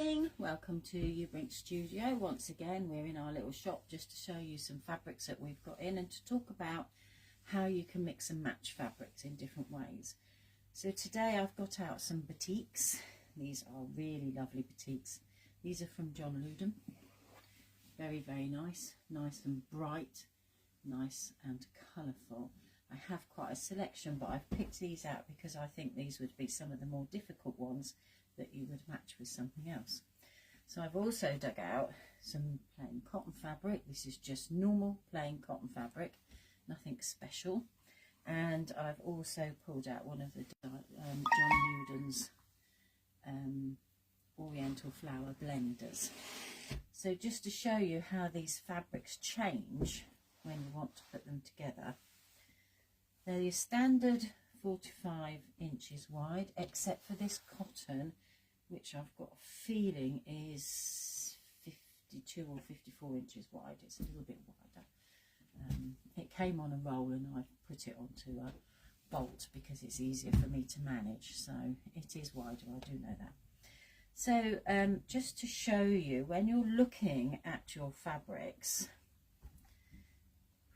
morning, welcome to Ubrink Studio. Once again, we're in our little shop just to show you some fabrics that we've got in and to talk about how you can mix and match fabrics in different ways. So today I've got out some batiks. These are really lovely batiks. These are from John Luden. Very, very nice. Nice and bright, nice and colourful. I have quite a selection, but I've picked these out because I think these would be some of the more difficult ones that you would match with something else. So I've also dug out some plain cotton fabric. This is just normal plain cotton fabric, nothing special. And I've also pulled out one of the John Luden's Oriental Flower blenders. So just to show you how these fabrics change when you want to put them together. They're your standard 45 inches wide, except for this cotton, which I've got a feeling is 52 or 54 inches wide. It's a little bit wider. It came on a roll and I put it onto a bolt because it's easier for me to manage. So it is wider, I do know that. So just to show you, when you're looking at your fabrics,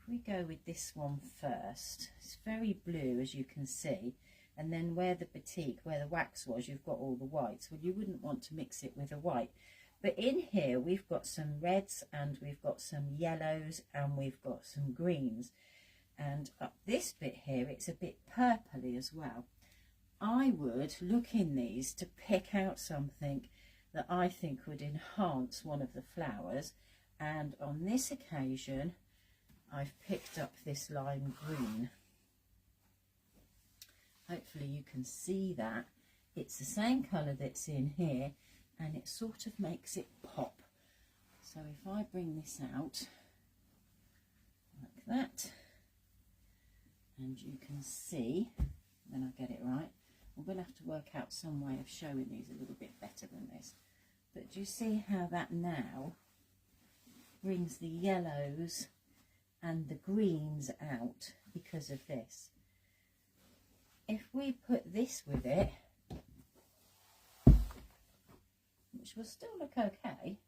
if we go with this one first, it's very blue as you can see, and then where the batik, where the wax was, you've got all the whites. Well, you wouldn't want to mix it with a white, but in here we've got some reds and we've got some yellows and we've got some greens, and up this bit here it's a bit purpley as well. I would look in these to pick out something that I think would enhance one of the flowers, and on this occasion I've picked up this lime green. Hopefully you can see that. It's the same colour that's in here and it sort of makes it pop. So if I bring this out like that, and you can see, when I get it right, I'm going to have to work out some way of showing these a little bit better than this. But do you see how that now brings the yellows and the greens out because of this? If we put this with it, which will still look okay,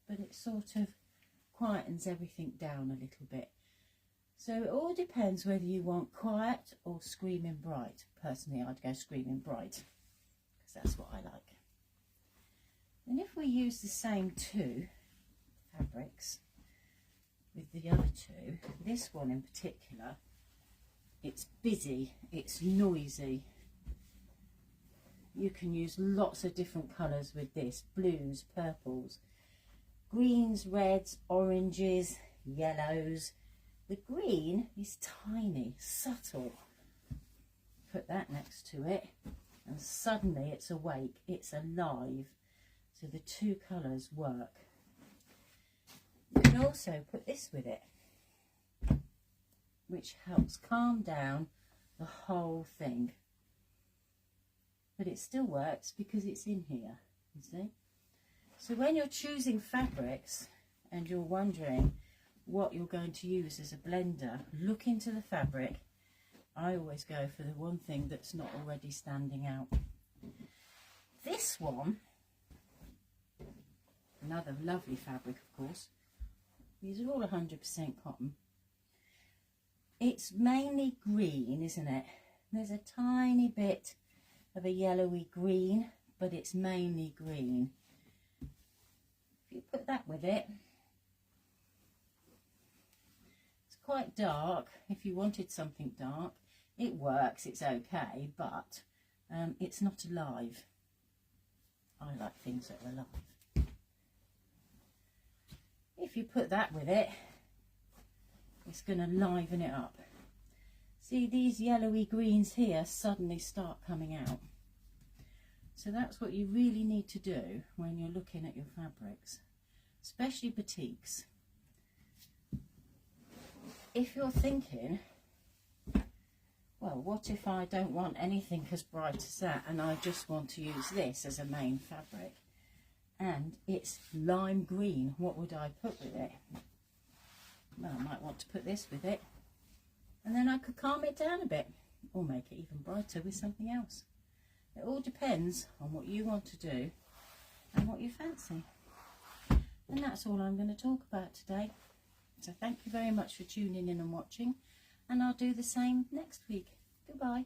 but it sort of quietens everything down a little bit. So it all depends whether you want quiet or screaming bright. Personally, I'd go screaming bright because that's what I like. And if we use the same two fabrics with the other two, this one in particular, it's busy, it's noisy. You can use lots of different colours with this, blues, purples, greens, reds, oranges, yellows. The green is tiny, subtle. Put that next to it and suddenly it's awake, it's alive. So the two colours work. You can also put this with it, which helps calm down the whole thing. But it still works because it's in here, you see. So when you're choosing fabrics and you're wondering what you're going to use as a blender, look into the fabric. I always go for the one thing that's not already standing out. This one, another lovely fabric of course, these are all 100% cotton. It's mainly green, isn't it? There's a tiny bit of a yellowy green, but it's mainly green. If you put that with it, it's quite dark. If you wanted something dark, it works, it's okay, but it's not alive. I like things that are alive. If you put that with it, it's going to liven it up. See, these yellowy greens here suddenly start coming out. So that's what you really need to do when you're looking at your fabrics, especially batiks. If you're thinking, well, what if I don't want anything as bright as that and I just want to use this as a main fabric and it's lime green, what would I put with it? Well, I might want to put this with it, and then I could calm it down a bit or make it even brighter with something else. It all depends on what you want to do and what you fancy. And that's all I'm going to talk about today. So thank you very much for tuning in and watching, and I'll do the same next week. Goodbye.